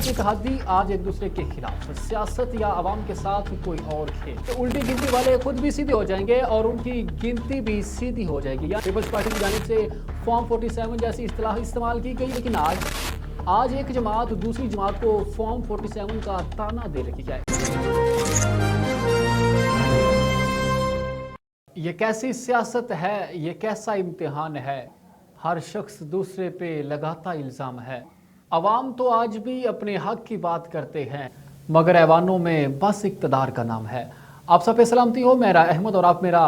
की तहद्दी आज एक दूसरे के खिलाफ, सियासत या अवाम के साथ कोई और खेल। तो उल्टी गिनती वाले खुद भी सीधे हो जाएंगे और उनकी गिनती भी सीधी हो जाएगी। या पीपल्स पार्टी की जानिब से फॉर्म 47 जैसी इस्तिलाह इस्तेमाल की गई, लेकिन आज एक जमात दूसरी जमात को फॉर्म 47 का ताना दे रही है। ये कैसी सियासत है, ये कैसा इम्तिहान है, हर शख्स दूसरे पे लगाता इल्ज़ाम है। अवाम तो आज भी अपने हक की बात करते हैं, मगर ऐवानों में बस इक़्तिदार का नाम है। आप सब पे सलामती हो, मेरा अहमद और आप मेरा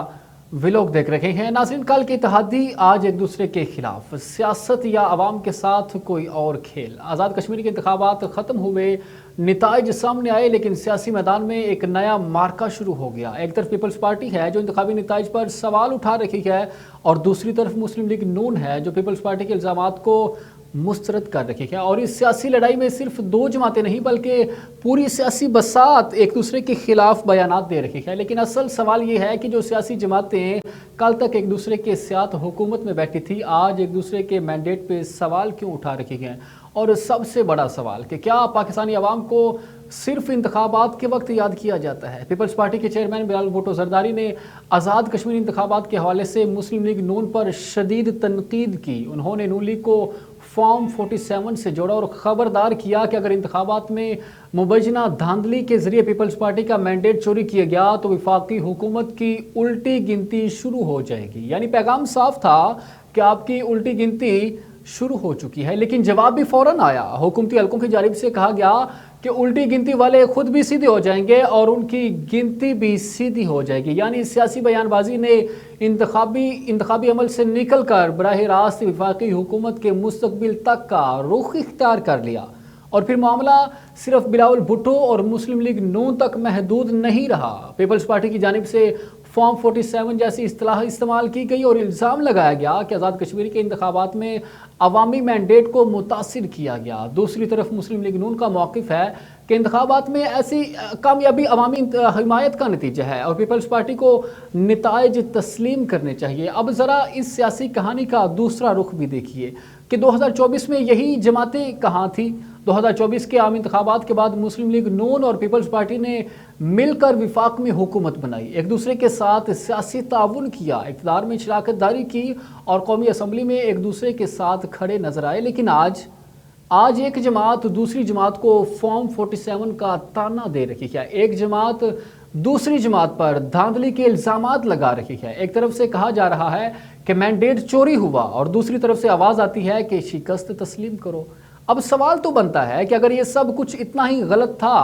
व्लॉग देख रहे हैं। नाज़रीन, कल की तहद्दी आज एक दूसरे के खिलाफ, सियासत या अवाम के साथ कोई और खेल। आज़ाद कश्मीर के इंतखाबात ख़त्म हुए, नताइज सामने आए, लेकिन सियासी मैदान में एक नया मार्का शुरू हो गया। एक तरफ पीपल्स पार्टी है जो इंतखाबी नताइज पर सवाल उठा रही है, और दूसरी तरफ मुस्लिम लीग नून है जो पीपल्स पार्टी के इल्ज़ामात को मुस्तरद कर रही है। और इस सियासी लड़ाई में सिर्फ दो जमातें नहीं बल्कि पूरी सियासी बसात एक दूसरे के खिलाफ बयानात दे रही है। लेकिन असल सवाल ये है कि जो सियासी जमातें कल तक एक दूसरे के साथ हुकूमत में बैठी थी, आज एक दूसरे के मैंडेट पे सवाल क्यों उठा रही हैं। और सबसे बड़ा सवाल कि क्या पाकिस्तानी अवाम को सिर्फ इंतखाबात के वक्त याद किया जाता है। पीपल्स पार्टी के चेयरमैन बिलावल भुट्टो जरदारी ने आज़ाद कश्मीर इंतखाबात के हवाले से मुस्लिम लीग नून पर शदीद तनकीद की। उन्होंने नून लीग को फॉर्म 47 से जोड़ा और ख़बरदार किया कि अगर इंतखाबात में मुबैना धांधली के ज़रिए पीपल्स पार्टी का मैंडेट चोरी किया गया तो वफाकी हुकूमत की उल्टी गिनती शुरू हो जाएगी। यानी पैगाम साफ था कि आपकी उल्टी गिनती शुरू हो चुकी है। लेकिन जवाब भी फ़ौरन आया। हुकूमती हलकों की जानिब से कहा गया कि उल्टी गिनती वाले खुद भी सीधे हो जाएंगे और उनकी गिनती भी सीधी हो जाएगी। यानी सियासी बयानबाजी ने इंतखाबी अमल से निकल कर बराह रास्त वफाकी हुकूमत के मुस्तकबिल तक का रुख इख्तियार कर लिया। और फिर मामला सिर्फ बिलावल भुट्टो और मुस्लिम लीग नून तक महदूद नहीं रहा। पीपल्स पार्टी की जानिब से फॉर्म 47 जैसी इस्तिलाह इस्तेमाल की गई और इल्ज़ाम लगाया गया कि आज़ाद कश्मीर के इंतखाबात में अवामी मैंडेट को मुतासिर किया गया। दूसरी तरफ मुस्लिम लीग नून का मौक़िफ़ है कि इंतखाबात में ऐसी कामयाबी अवामी हिमायत का नतीजा है और पीपल्स पार्टी को नताइज तस्लीम करने चाहिए। अब ज़रा इस सियासी कहानी का दूसरा रुख भी देखिए कि 2024 में यही जमातें कहाँ थी। 2024 के आम इंतखाबात के बाद मुस्लिम लीग नून और पीपल्स पार्टी ने मिलकर विफाक में हुकूमत बनाई, एक दूसरे के साथ सियासी ताउन किया, इक़्तिदार में शराकत दारी की और कौमी असम्बली में एक दूसरे के साथ खड़े नजर आए। लेकिन आज एक जमात दूसरी जमात को फॉर्म 47 का ताना दे रही है। एक जमात दूसरी जमात पर धांधली के इल्ज़ामात लगा रही है। एक तरफ से कहा जा रहा है कि मैंडेट चोरी हुआ और दूसरी तरफ से आवाज़ आती है कि शिकस्त तस्लीम करो। अब सवाल तो बनता है कि अगर ये सब कुछ इतना ही गलत था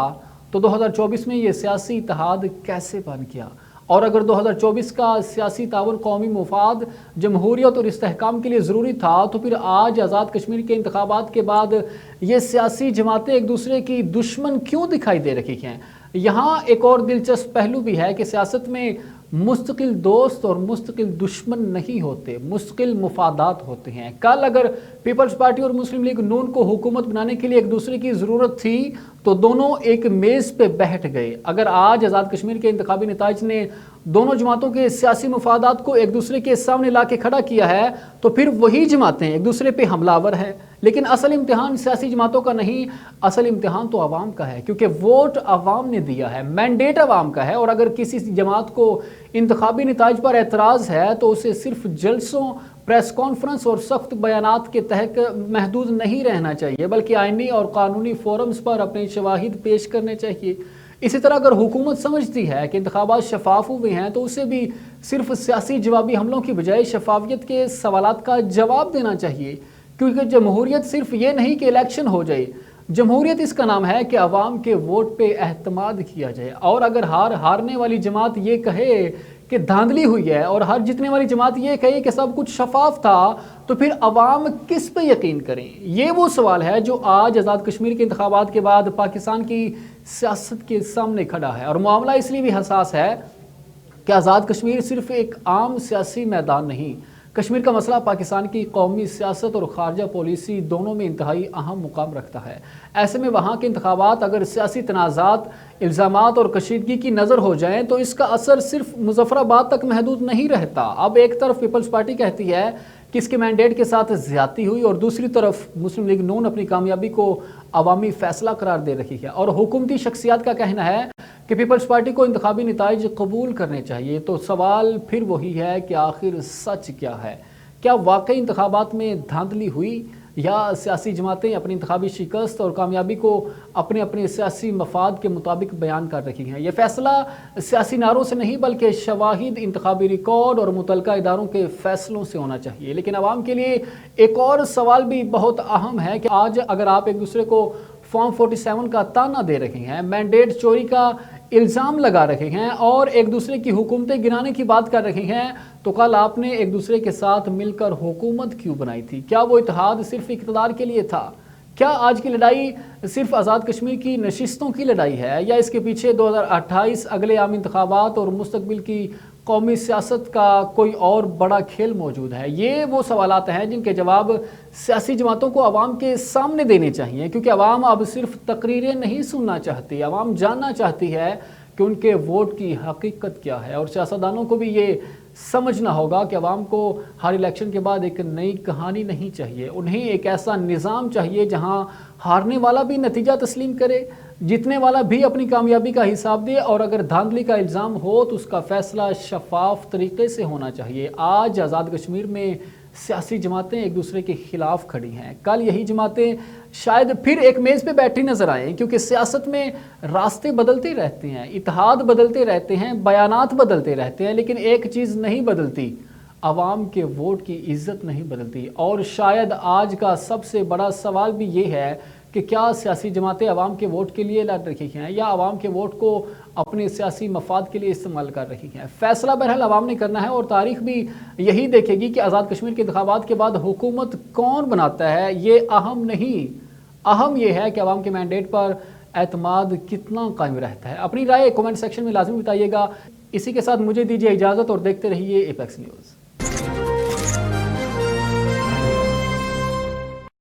तो 2024 में ये सियासी इत्तेहाद कैसे बन गया। और अगर 2024 का सियासी ताउन कौमी मुफाद, जमहूरियत और इस्तेहकाम के लिए ज़रूरी था तो फिर आज आज़ाद कश्मीर के इंतखाबात के बाद ये सियासी जमातें एक दूसरे की दुश्मन क्यों दिखाई दे रही हैं। यहाँ एक और दिलचस्प पहलू भी है कि सियासत में मुस्तकिल दोस्त और मुस्तकिल दुश्मन नहीं होते, मुस्तकिल मुफादात होते हैं। कल अगर पीपल्स पार्टी और मुस्लिम लीग नून को हुकूमत बनाने के लिए एक दूसरे की ज़रूरत थी तो दोनों एक मेज़ पे बैठ गए। अगर आज आज़ाद कश्मीर के इंतखाबी नताइज ने दोनों जमातों के सियासी मुफादात को एक दूसरे के सामने ला के खड़ा किया है तो फिर वही जमातें एक दूसरे पे हमलावर है। लेकिन असल इम्तिहान सियासी जमातों का नहीं, असल इम्तिहान तो आवाम का है, क्योंकि वोट आवाम ने दिया है, मैंडेट आवाम का है। और अगर किसी जमात को इंतखाबी नताइज पर एतराज़ है तो उसे सिर्फ जलसों, प्रेस कॉन्फ्रेंस और सख्त बयानात के तहत महदूद नहीं रहना चाहिए, बल्कि आइनी और कानूनी फोरम्स पर अपने शवाहिद पेश करने चाहिए। इसी तरह अगर हुकूमत समझती है कि इंतखाबात शफाफ हुए हैं तो उसे भी सिर्फ सियासी जवाबी हमलों की बजाय शफाफियत के सवालात का जवाब देना चाहिए। क्योंकि जमहूरियत सिर्फ ये नहीं कि इलेक्शन हो जाए, जमहूरियत इसका नाम है कि अवाम के वोट पे एहतमाद किया जाए। और अगर हारने वाली जमात ये कहे कि धांधली हुई है और हार जीतने वाली जमात ये कहे कि सब कुछ शफाफ था तो फिर अवाम किस पे यकीन करें। ये वो सवाल है जो आज आज़ाद कश्मीर के इंतखाबात के बाद पाकिस्तान की सियासत के सामने खड़ा है। और मामला इसलिए भी हसास है कि आज़ाद कश्मीर सिर्फ एक आम सियासी मैदान नहीं, कश्मीर का मसला पाकिस्तान की कौमी सियासत और खारजा पॉलिसी दोनों में इंतहाई अहम मुकाम रखता है। ऐसे में वहाँ के इंतखाबात अगर सियासी तनाज़ात, इल्ज़ामात और कशीदगी की नज़र हो जाएं तो इसका असर सिर्फ मुजफ्फराबाद तक महदूद नहीं रहता। अब एक तरफ पीपल्स पार्टी कहती है किसके मैंडेट के साथ ज्यादती हुई, और दूसरी तरफ मुस्लिम लीग नून अपनी कामयाबी को अवामी फैसला करार दे रही है और हुकूमती शख्सियात का कहना है कि पीपल्स पार्टी को इंतखाबी नताइज कबूल करने चाहिए। तो सवाल फिर वही है कि आखिर सच क्या है? क्या वाकई इंतखाबात में धांधली हुई या सियासी जमातें अपनी इंतखाबी शिकस्त और कामयाबी को अपने अपने सियासी मफाद के मुताबिक बयान कर रही हैं? यह फैसला सियासी नारों से नहीं बल्कि शवाहिद, इंतखाबी रिकॉर्ड और मुतलका इदारों के फैसलों से होना चाहिए। लेकिन आवाम के लिए एक और सवाल भी बहुत अहम है कि आज अगर आप एक दूसरे को फॉर्म 47 का ताना दे रहे हैं, मैंडेट चोरी का इल्ज़ाम लगा रहे हैं और एक दूसरे की हुकूमतें गिराने की बात कर रहे हैं, तो कल आपने एक दूसरे के साथ मिलकर हुकूमत क्यों बनाई थी? क्या वो इत्तेहाद सिर्फ इक़्तिदार के लिए था? क्या आज की लड़ाई सिर्फ आज़ाद कश्मीर की नशिस्तों की लड़ाई है या इसके पीछे 2028 अगले आम इंतखाबात और मुस्तकबिल की कौमी सियासत का कोई और बड़ा खेल मौजूद है? ये वो सवालात हैं जिनके जवाब सियासी जमातों को आवाम के सामने देने चाहिए, क्योंकि आवाम अब सिर्फ तकरीरें नहीं सुनना चाहती, आवाम जानना चाहती है कि उनके वोट की हकीकत क्या है। और सियासतदानों को भी ये समझना होगा कि आवाम को हर इलेक्शन के बाद एक नई कहानी नहीं चाहिए, उन्हें एक ऐसा निज़ाम चाहिए जहां हारने वाला भी नतीजा तस्लीम करे, जीतने वाला भी अपनी कामयाबी का हिसाब दे, और अगर धांधली का इल्ज़ाम हो तो उसका फ़ैसला शफाफ तरीके से होना चाहिए। आज आज़ाद कश्मीर में सियासी जमातें एक दूसरे के खिलाफ खड़ी हैं, कल यही जमातें शायद फिर एक मेज़ पे बैठी नज़र आएँ, क्योंकि सियासत में रास्ते बदलते रहते हैं, इत्तेहाद बदलते रहते हैं, बयानात बदलते रहते हैं, लेकिन एक चीज़ नहीं बदलती, आवाम के वोट की इज़्ज़त नहीं बदलती। और शायद आज का सबसे बड़ा सवाल भी ये है कि क्या सियासी जमातें आवाम के वोट के लिए लड़ रही हैं या आवाम के वोट को अपने सियासी मफाद के लिए इस्तेमाल कर रही हैं? फैसला बहरहाल आवाम ने करना है और तारीख भी यही देखेगी कि आज़ाद कश्मीर के इंतखाबात के बाद हुकूमत कौन बनाता है। ये अहम नहीं, अहम यह है कि आवाम के मैंडेट पर एतमाद कितना कायम रहता है। अपनी राय कमेंट सेक्शन में लाजमी बताइएगा। इसी के साथ मुझे दीजिए इजाज़त और देखते रहिए एपेक्स न्यूज़।